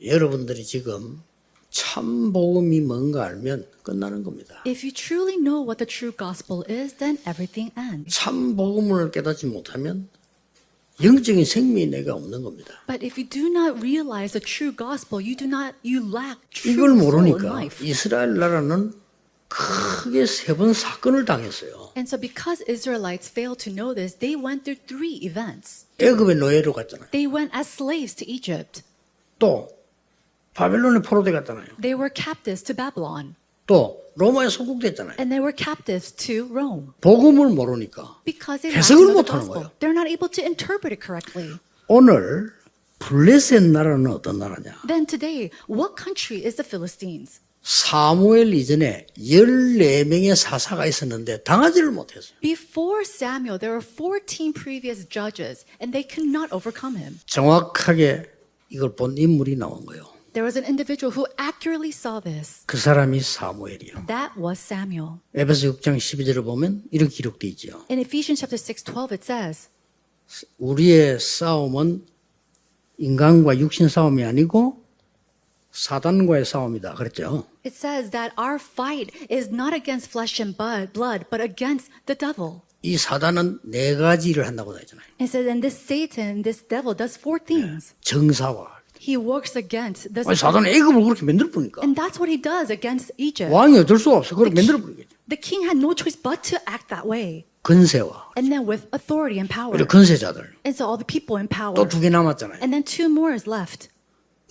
여러분들이 지금 참 복음이 뭔가 알면 끝나는 겁니다. If you truly know what the true gospel is, then everything ends. 참 복음을 깨닫지 못하면 영적인 생명이 내가 없는 겁니다. But if you do not realize the true gospel, you lack true 이걸 soul in 모르니까 life. 이스라엘 나라는 크게 3번 사건을 당했어요. And so because Israelites failed to know this, they went through 3 events. 애굽의 노예로 갔잖아요. They went as slaves to Egypt. 또 바벨론에 포로돼 갔잖아요. They were captives to Babylon. 또 로마에 소국됐잖아요. And they were captives to Rome. 복음을 모르니까 Because they lacked 해석을 the 못하는 gospel. 거예요. They're not able to interpret it correctly. 오늘 블레셋 나라는 어떤 나라냐? Then today, what country is the Philistines? 사무엘 이전에 14명의 사사가 있었는데 당하지를 못했어요. Before Samuel, there were 14 previous judges, and they could not overcome him. 정확하게 이걸 본 인물이 나온 거예요. There was an individual who accurately saw this. 그 사람이 사무엘이요. That was Samuel. 에베소 6장 12절을 보면 이렇게 기록되어 있죠. In Ephesians chapter 6:12, it says, 우리의 싸움은 인간과 육신 싸움이 아니고 사단과의 싸움이다. 그랬죠. it says that our fight is not against flesh and blood, but against the devil. 이 사단은 4가지를 한다고 했잖아요. It says, and this Satan, this devil, does 4 things. 정사와. He works against the 아니, 사단은 애굽을 그렇게 만들어 버리니까 and that's what he does against Egypt. 왕이 어쩔 수가 없어. 그걸 만들어 버리겠죠. The king had no choice but to act that way. 근세와 And then with authority and power. 그리고 근세자들 And so all the people in power. 또 2개 남았잖아요. And then 2 more is left.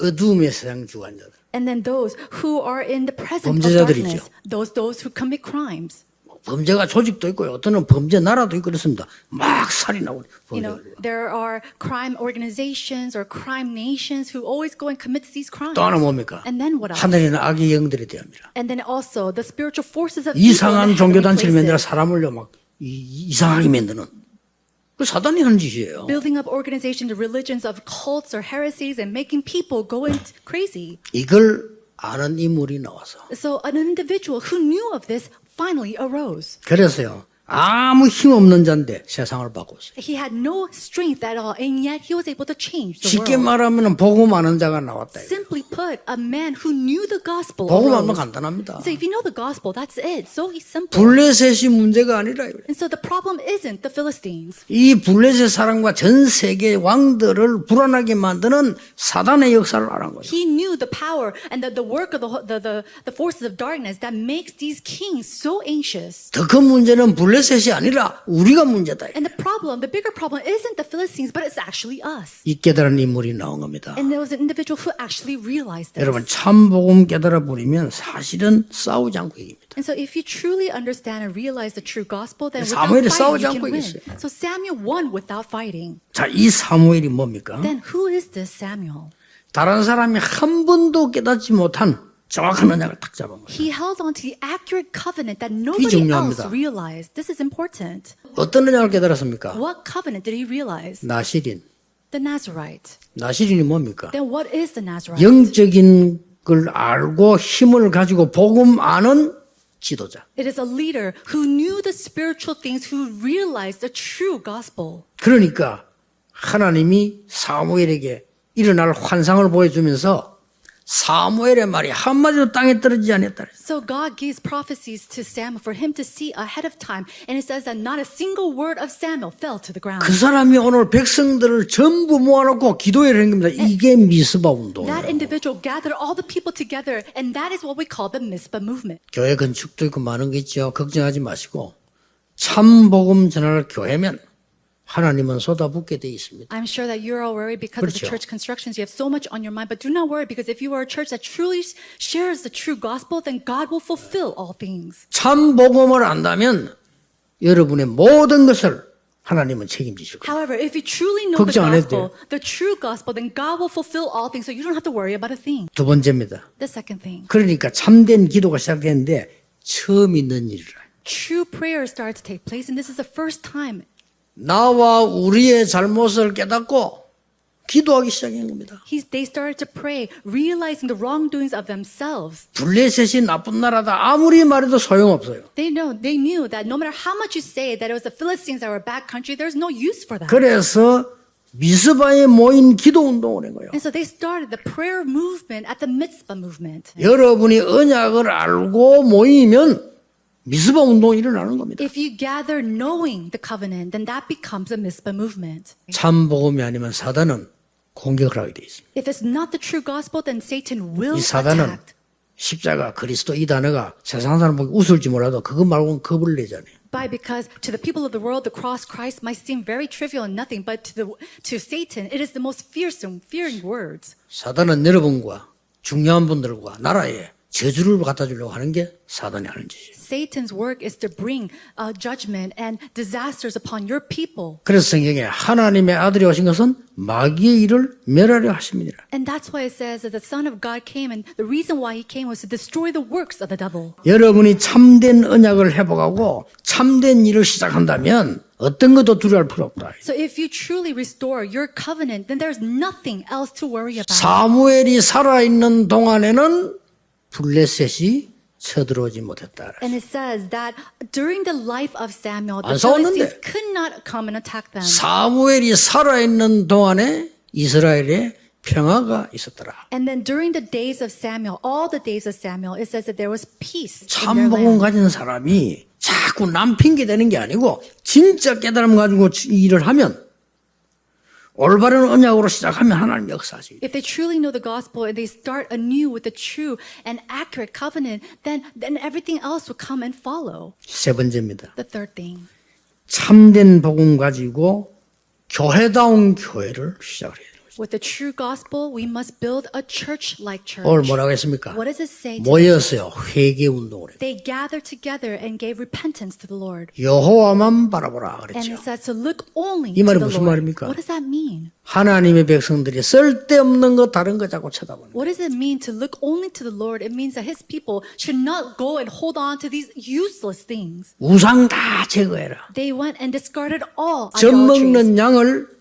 어두움의 세상 주관자들. And then those who are in the presence of 범죄자들이죠. darkness. Those who commit crimes. 범죄가 조직도 있고요. 어떤 범죄 나라도 있고 그렇습니다. 막 살인하고 You know, 범죄를. there are crime organizations or crime nations who always go and commit these crimes. 또 하나 뭡니까? And then what else? 하늘에는 악의 영들에 대합니다. And then also the spiritual forces of evil in 이상한 the 종교 heavenly 단체를 만들어 places. 사람을요 막 이상하게 만드는 그 사단이 하는 짓이에요. Building up organizations, religions of cults or heresies and making people go crazy. 이걸 아는 인물이 나와서 So an individual who knew of this finally arose. 그래서요 아무 힘 없는 자인데 세상을 바꿨어요. He had no strength at all, and yet he was able to change the 쉽게 world. 말하면 복음 아는 자가 나왔다. 이거예요. Simply put, a man who knew the gospel 복음 알면 arose. 간단합니다. So if you know the gospel, that's it. So simple. 블레셋이 문제가 아니라 이거예요. And so the problem isn't the Philistines. 이 블레셋 사람과 전 세계 왕들을 불안하게 만드는 사단의 역사를 알은 거예요. He knew the power and the work of the forces of darkness that makes these kings so anxious. 더 큰 문제는 블레셋이 아니라 우리가 문제다. And the bigger problem isn't the Philistines, but it's actually us. 이 깨달은 인물이 나온 겁니다. And there was an individual who actually realized this. 여러분 참 복음 깨달아 버리면 사실은 싸우지 않고 이깁니다. And so if you truly understand and realize the true gospel, then without 사무엘이 fighting, 싸우지 you 않고 can win. 이겼어요. So Samuel won without fighting. 자, 이 사무엘이 뭡니까? Then who is this Samuel? 다른 사람이 한 번도 깨닫지 못한 정확한 언약을 딱 잡은 거예요. He held on to the accurate covenant that nobody 중요합니다. else realized. This is important. 어떤 언약을 깨달았습니까? What covenant did he realize? 나시린. The Nazarite. 나시린이 뭡니까? Then what is the Nazarite? 영적인 걸 알고 힘을 가지고 복음 아는 지도자. It is a leader who knew the spiritual things, who realized the true gospel. 그러니까 하나님이 사무엘에게 일어날 환상을 보여주면서 사무엘의 말이 한마디도 땅에 떨어지지 않았다. So God gives prophecies to Samuel for him to see ahead of time. And it says that not a single word of Samuel fell to the ground. 그 사람이 오늘 백성들을 전부 모아놓고 기도회를 한 겁니다. 이게 미스바 운동이에요. That individual gathered all the people together, and that is what we call the Mizpah movement. 교회 건축도 있고 많은 게 있죠. 걱정하지 마시고 참 복음 전할 교회면 하나님은 쏟아붓게 돼 있습니다. I'm sure that you're all worried because of the 그렇죠. church constructions. You have so much on your mind, but do not worry because if you are a church that truly shares the true gospel, then God will fulfill all things. 참 복음을 안다면 여러분의 모든 것을 하나님은 책임지실 거예요. However, if you truly know the 걱정 안 해도 gospel, the true gospel, then God will fulfill all things, so you don't have to worry about a thing. 두 번째입니다. The second thing, 그러니까 참된 기도가 시작되는데 처음 있는 일이라. true prayer started to take place, and this is the first time. 나와 우리의 잘못을 깨닫고 기도하기 시작한 겁니다. They started to pray, realizing the wrongdoings of themselves. 블레셋이 나쁜 나라다 아무리 말해도 소용없어요. They knew that no matter how much you say that it was the Philistines that were a bad country, there's no use for that. 그래서 미스바에 모인 기도 운동을 한 거예요. And so they started the prayer movement at the Mitzvah movement. 여러분이 언약을 알고 모이면 미스바 운동이 일어나는 겁니다. If you gather knowing the covenant, then that becomes a Mitzvah movement. 참 복음이 아니면 사단은 공격을 하게 돼 있습니다. If it's not the true gospel, then Satan will 이 사단은 attack. 십자가, 그리스도 이 단어가 세상 사람 보기 웃을지 몰라도 그것 말고는 겁을 내잖아요. Because to the people of the world, the cross Christ might seem very trivial and nothing, but to Satan, it is the most fearing words. 사단은 여러분과 중요한 분들과 나라에 저주를 갖다 주려고 하는 게 사단이 하는 짓이에요. Satan's work is to bring judgment and disasters upon your people. 그래서 성경에 하나님의 아들이 오신 것은 마귀의 일을 멸하려 하십니다. And that's why it says that the Son of God came, and the reason why he came was to destroy the works of the devil. 여러분이 참된 언약을 회복하고 참된 일을 시작한다면 어떤 것도 두려워할 필요 없다. So if you truly restore your covenant, then there's nothing else to worry about. 사무엘이 살아있는 동안에는 블레셋이 쳐들어오지 못했다. And it says that during the life of Samuel, 안 the 싸웠는데. Philistines could not come and attack them. 사무엘이 살아있는 동안에 이스라엘에 평화가 있었더라. And then during the days of Samuel, all the days of Samuel, it says that there was peace in their 참복음 land. 가진 사람이 자꾸 남 핑계 대는 게 아니고 진짜 깨달음 가지고 이 일을 하면 올바른 언약으로 시작하면 하나님 역사하시기. If they truly know the gospel and they start anew with the true and accurate covenant, then everything else will come and follow. 세 번째입니다. The third thing. 참된 복음 가지고 교회다운 교회를 시작을 해야 돼요. With the true gospel, we must build a church-like church. 오늘 뭐라고 했습니까? What does it say? 모여서요 회개 운동을 해요. They gathered together and gave repentance to the Lord. 여호와만 바라보라 And 그랬죠. it says to look only 이 to 말이 the 무슨 Lord. 말입니까? What does that mean? 하나님의 백성들이 쓸데없는 거 다른 거 자꾸 쳐다보는 거예요. What does it mean to look only to the Lord? It means that his people should not go and hold on to these useless things. 우상 다 제거해라. They went and discarded all 젖 idolatries. 먹는 양을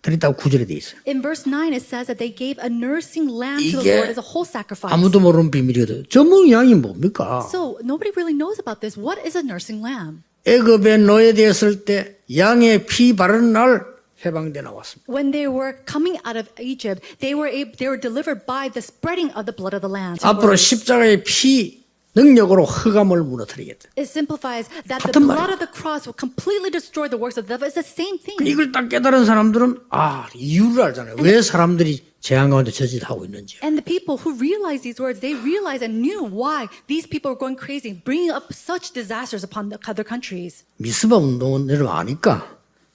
드렸다고 구절에 돼 있어요. In verse 9, it says that they gave a nursing lamb to the 이게 Lord as a whole sacrifice. 아무도 모르는 비밀이거든. 젖 먹는 양이 뭡니까? So nobody really knows about this. What is a nursing lamb? 애굽에 노예되었을 때 양의 피 바르는 날 해방돼 나왔습니다. When they were coming out of Egypt, they were delivered by the spreading of the blood of the lamb. 앞으로 십자가의 피 능력으로 흑암을 무너뜨리겠다. It simplifies that the 같은 blood 말이에요. of the cross will completely destroy the works of the devil. It's the same thing. 이걸 딱 깨달은 사람들은 이유를 알잖아요. 왜 사람들이 재앙 가운데 저짓하고 있는지. And the people who realized these words, they realized and knew why these people were going crazy, bringing up such disasters upon the other countries. 미스바 운동은 여러분 아니까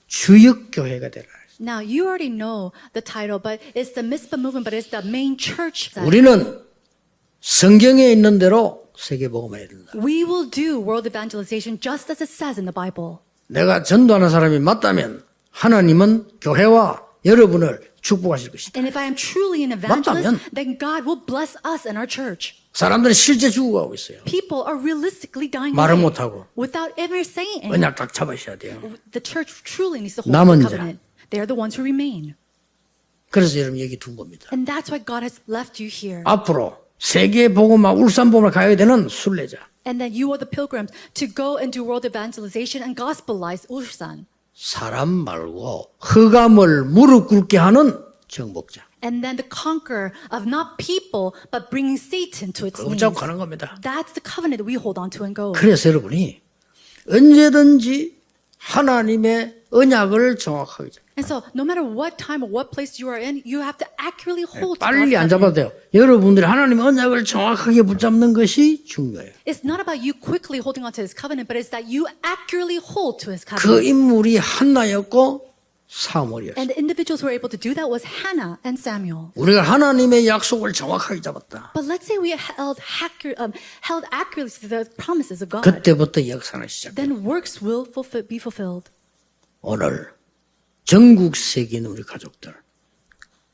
주역교회가 되라. Now, you already know the title, but it's the Mitzvah movement, but it's the main church. 우리는 성경에 있는 대로 세계복음을 해야 된다. We will do world evangelization just as it says in the Bible. 내가 전도하는 사람이 맞다면 하나님은 교회와 여러분을 축복하실 것이다. And if I am truly an evangelist, 맞다면 then God will bless us and our church. 사람들이 실제 죽어가고 있어요. People are realistically dying 말은 away 못하고. without ever saying anything. 언약 딱 잡으셔야 돼요. The church truly needs to hold 남은 the covenant. They are the ones who remain. 그래서 여러분 여기 둔 겁니다. And that's why God has left you here. 앞으로 세계 복음화 울산 복음을 가야 되는 순례자. And then you are the pilgrims to go and do world evangelization and gospelize Ulsan. 사람 말고 흑암을 무릎 꿇게 하는 정복자. And then the conqueror of not people, but bringing Satan to its 그거 knees. 잡고 가는 겁니다. That's the covenant that we hold on to and go. 그래서 여러분이 언제든지 하나님의 언약을 정확하게 잡아요. And so, no matter what time or what place you are in, you have to accurately hold to God's 빨리 안 covenant. 잡아도 돼요. 여러분들이 하나님의 언약을 정확하게 붙잡는 것이 중요해요. It's not about you quickly holding on to His covenant, but it's that you accurately hold to His 그 covenant. 인물이 한나였고 사무엘이었어요. And the individuals who were able to do that was Hannah and Samuel. 우리가 하나님의 약속을 정확하게 잡았다. But let's say we held accurately to the promises of God. 그때부터 역사는 시작돼요. Then works will be fulfilled. 오늘 전국 세계 있는 우리 가족들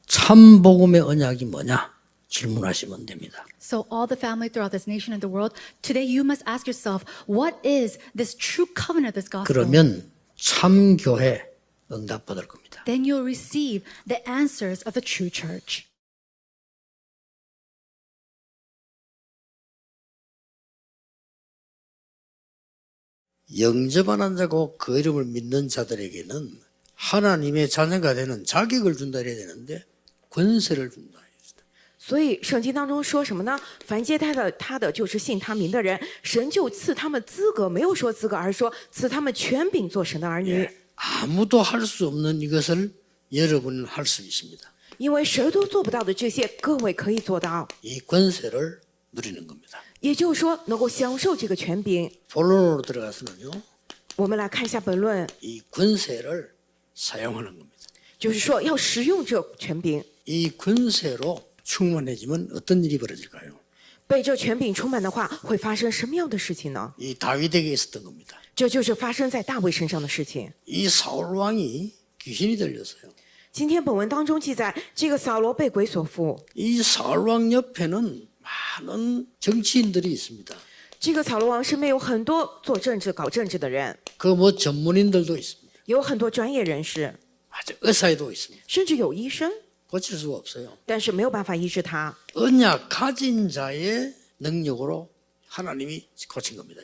참 복음의 언약이 뭐냐 질문하시면 됩니다. So all the family throughout this nation and the world, today you must ask yourself, what is this true covenant of this gospel? 그러면 참 교회 응답 받을 겁니다. Then you'll receive the answers of the true church. 영접하는 자고 그 이름을 믿는 자들에게는 하나님의 자녀가 되는 자격을 준다 이래야 되는데 권세를 준다. 所以圣经当中说什么呢？凡接待了他的，就是信他名的人，神就赐他们资格，没有说资格，而是说赐他们权柄做神的儿女。 아무도 할 수 없는 이것을 여러분은 할 수 있습니다. 因为谁都做不到的这些，各位可以做到。 이 권세를 누리는 겁니다. 也就是说，能够享受这个权柄。 본론으로 들어가서는요, 我们来看一下本论， 이 권세를 사용하는 겁니다. 就是说要使用这权柄， 이 권세로 충만해지면 어떤 일이 벌어질까요? 被这权柄充满的话，会发生什么样的事情呢？ 이 다윗에게 있었던 겁니다. 这就是发生在大卫身上的事情。 이 사울 왕이 귀신이 들렸어요. 今天本文当中记载，这个扫罗被鬼所附， 이 사울 왕 옆에는 많은 정치인들이 있습니다. 这个扫罗王身边有很多做政治、搞政治的人， 그 뭐 전문인들도 있습니다. 有很多专业人士， 아주 의사도 있습니다. 甚至有医生， 고칠 수가 없어요. 但是没有办法医治他。 언약 가진 자의 능력으로 하나님이 고친 겁니다.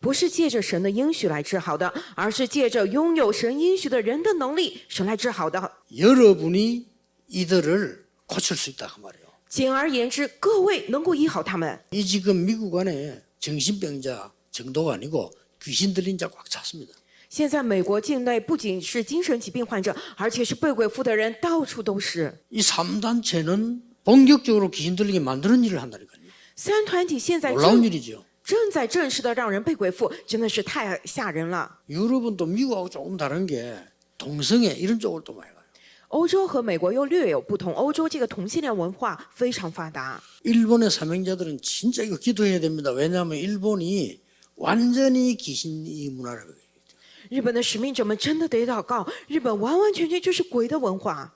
不是借着神的应许来治好的，而是借着拥有神应许的人的能力，神来治好的。 여러분이 이들을 고칠 수 있다 그 말이에요. 简而言之，各位能够医好他们。 이 지금 미국 안에 정신병자 정도가 아니고 귀신 들린 자 꽉 찼습니다. 现在美国境内不仅是精神疾病患者，而且是被鬼附的人到处都是。 이 3단체는 본격적으로 귀신 들리게 만드는 일을 한다니까요. 三团体现在 놀라운 일이죠. 正在正式的让人被鬼附，真的是太吓人了。 유럽은 또 미국하고 조금 다른 게 동성애 이런 쪽을 또 많이 가요. 欧洲和美国又略有不同，欧洲这个同性恋文化非常发达。 일본의 사명자들은 진짜 이거 기도해야 됩니다. 왜냐하면 일본이 완전히 귀신이 문화라고. 日本的使命者们真的得祷告，日本完完全全就是鬼的文化。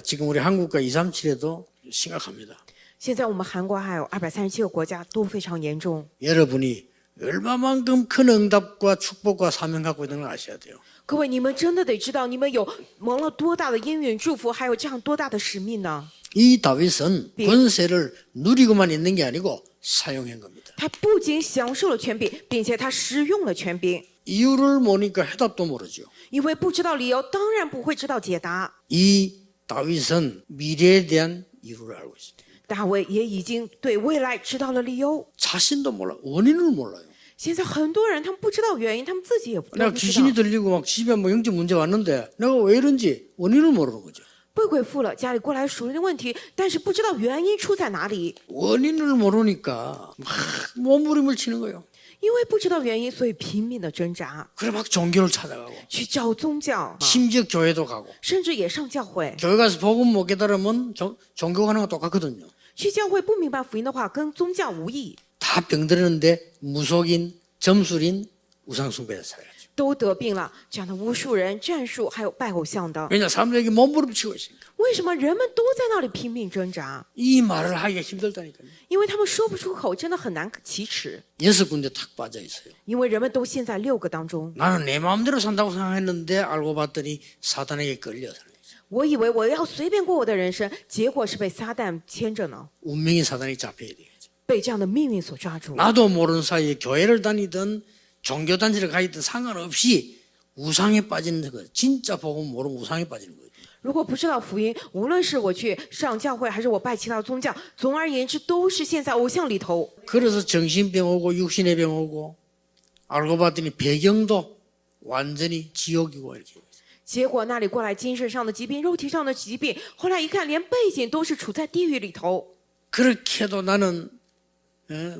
지금 우리 한국과 237에도 심각합니다. 现在我们韩国还有237个国家都非常严重。 여러분이 얼마만큼 큰 응답과 축복과 사명 갖고 있는 걸 아셔야 돼요. 各位，你们真的得知道，你们有蒙了多大的应允祝福，还有这样多大的使命呢？ 이 다윗은 권세를 누리고만 있는 게 아니고 사용한 겁니다. 他不仅享受了权柄，并且他使用了权柄。 이유를 모르니까 해답도 모르죠. 因为不知道理由，当然不会知道解答。 이 다윗은 미래에 대한 이유를 알고 있습니다. 大卫也已经对未来知道了理由。 자신도 몰라, 원인을 몰라요. 现在很多人他们不知道原因，他们自己也不 내가 知 귀신이 道。 들리고 막 집에 뭐 영적 문제 왔는데 내가 왜 이런지 원인을 모르는 거죠. 被鬼附了，家里过来属灵的问题，但是不知道原因出在哪里。 원인을 모르니까 막 몸부림을 치는 거예요. 因为不知道原因，所以拼命的挣扎， 그래 막 종교를 찾아가고 去找宗教， 심지어 교회도 가고 甚至也上教会。 교회 가서 복음 못 깨달으면 종교 가는 거 똑같거든요. 去教会不明白福音的话，跟宗教无异， 다 병들었는데 무속인, 점술인, 우상숭배자 살아야죠. 都得病了。这样的巫术人、战术，还有拜偶像的， 왜냐 사람들에게 몸부림치고 있으니까. 为什么人们都在那里拼命挣扎？ 이 말을 하기가 힘들다니까요. 因为他们说不出口，真的很难启齿。 6군데 탁 빠져 있어요. 因为人们都陷在6个当中。 나는 내 마음대로 산다고 생각했는데 알고 봤더니 사단에게 끌려 살아요. 我以为我要随便过我的人生，结果是被撒旦牵着呢， 운명이 사단이 잡혀야 돼야죠. 被这样的命运所抓住。 나도 모르는 사이에 교회를 다니든 종교단체를 가있든 상관없이 우상에 빠지는 거 진짜 복음 모르면 우상에 빠지는 거예요. 如果不知道福音，无论是我去上教会，还是我拜其他宗教，总而言之，都是陷在偶像里头。 그래서 정신병 오고 육신의 병 오고 알고 봤더니 배경도 완전히 지옥이고 이렇게. 结果那里过来精神上的疾病、肉体上的疾病，后来一看，连背景都是处在地狱里头。 그렇게 해도 나는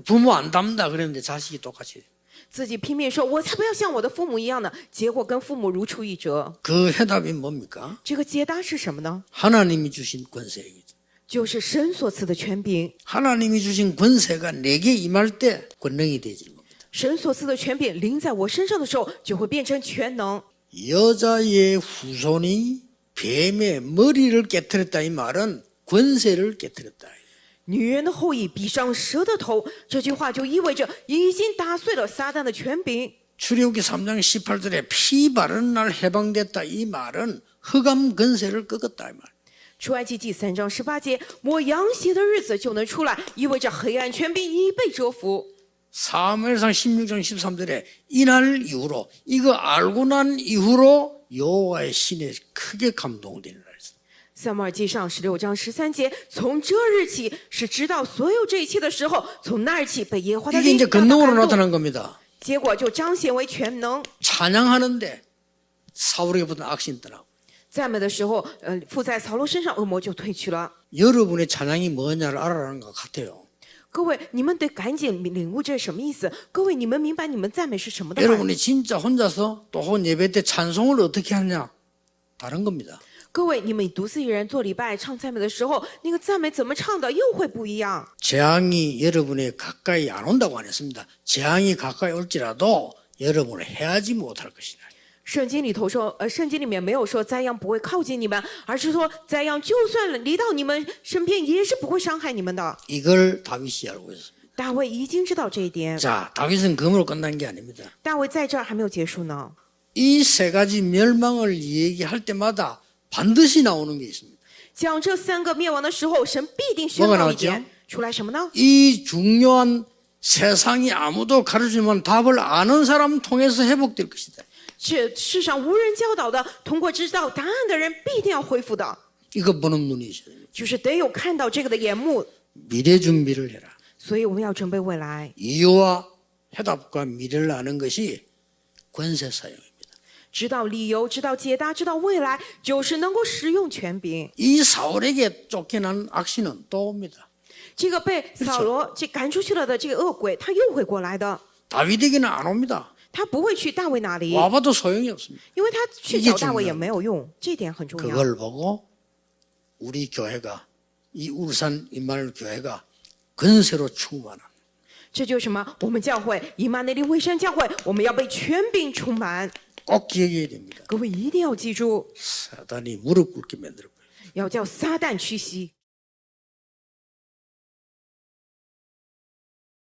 부모 안 닮다 그랬는데 자식이 똑같이. 自己拼命说：“我才不要像我的父母一样呢。”结果跟父母如出一辙。 그 해답이 뭡니까? 这个解答是什么呢？ 하나님이 주신 권세이죠. 就是神所赐的权柄。 하나님이 주신 권세가 내게 임할 때 권능이 되지는 겁니다. 神所赐的权柄临在我身上的时候，就会变成全能。 여자의 후손이 뱀의 머리를 깨뜨렸다 이 말은 권세를 깨뜨렸다. 女人的后裔比上蛇的头，这句话就意味着已经打碎了撒旦的权柄。 출애굽기 3장 18절에 피 바르는 날 해방됐다 이 말은 흑암 권세를 꺾었다 이 말. 出埃及记3章18节，抹羊血的日子就能出来，意味着黑暗权柄已被折服。 사무엘상 16장 13절에 이날 이후로 이거 알고 난 이후로 여호와의 신에 크게 감동되니라 했습니다. 撒母耳记上16章13节，从这日起是知道所有这一切的时候，从那日起被耶和华的 이게 灵 이제 大大 권능으로 感动， 나타난 겁니다. 结果就彰显为全能。 찬양하는데 사울에게 붙은 악신 떠나고 赞美的时候，附在扫罗身上，恶魔就退去了。 여러분의 찬양이 뭐냐를 알아라는 것 같아요. 各位，你们得赶紧领悟这是什么意思。各位，你们明白你们赞美是什么的吗？ 여러분이 진짜 혼자서 또 혹은 예배 때 찬송을 어떻게 하냐 다른 겁니다. 各位，你们独自一人做礼拜唱赞美的时候，那个赞美怎么唱的又会不一样。 재앙이 여러분의 가까이 안 온다고 안 했습니다. 재앙이 가까이 올지라도 여러분을 해하지 못할 것이다. 圣经里头说，圣经里面没有说灾殃不会靠近你们，而是说灾殃就算离到你们身边，也是不会伤害你们的。 이걸 다윗이 알고 있습니다. 大卫已经知道这一点。 자, 다윗은 그걸로 끝난 게 아닙니다. 大卫在这儿还没有结束呢。 이 세 가지 멸망을 얘기할 때마다 반드시 나오는 게 있습니다. 讲这三个灭亡的时候，神必定宣 뭐가 告 나왔죠 一点出来什么呢？ 이 중요한 세상이 아무도 가르치면 답을 아는 사람 통해서 회복될 것이다. 是世上无人教导的，通过知道答案的人必定要恢复的， 이거 보는 눈이 있어야 됩니다. 就是得有看到这个的眼目。 미래 준비를 해라. 所以我们要准备未来。 이유와 해답과 미래를 아는 것이 권세 사용입니다. 知道理由，知道解答，知道未来，就是能够使用权柄。 이 사울에게 쫓겨난 악신은 또 옵니다. 这个被扫罗这赶出去了的这个恶鬼，他又会过来的， 다윗에게는 안 옵니다. 他不会去大卫那里， 와봐도 소용이 없습니다. 因为他去找大卫也没有用，这一点很重要。 그걸 보고 우리 교회가 이 울산 임마누엘 교회가 권세로 충만한 这就是什么？我们教会以马内利卫山教会，我们要被权柄充满。 꼭 기억해야 됩니다. 各位一定要记住， 사단이 무릎 꿇게 만들 거예요. 要叫撒旦屈膝。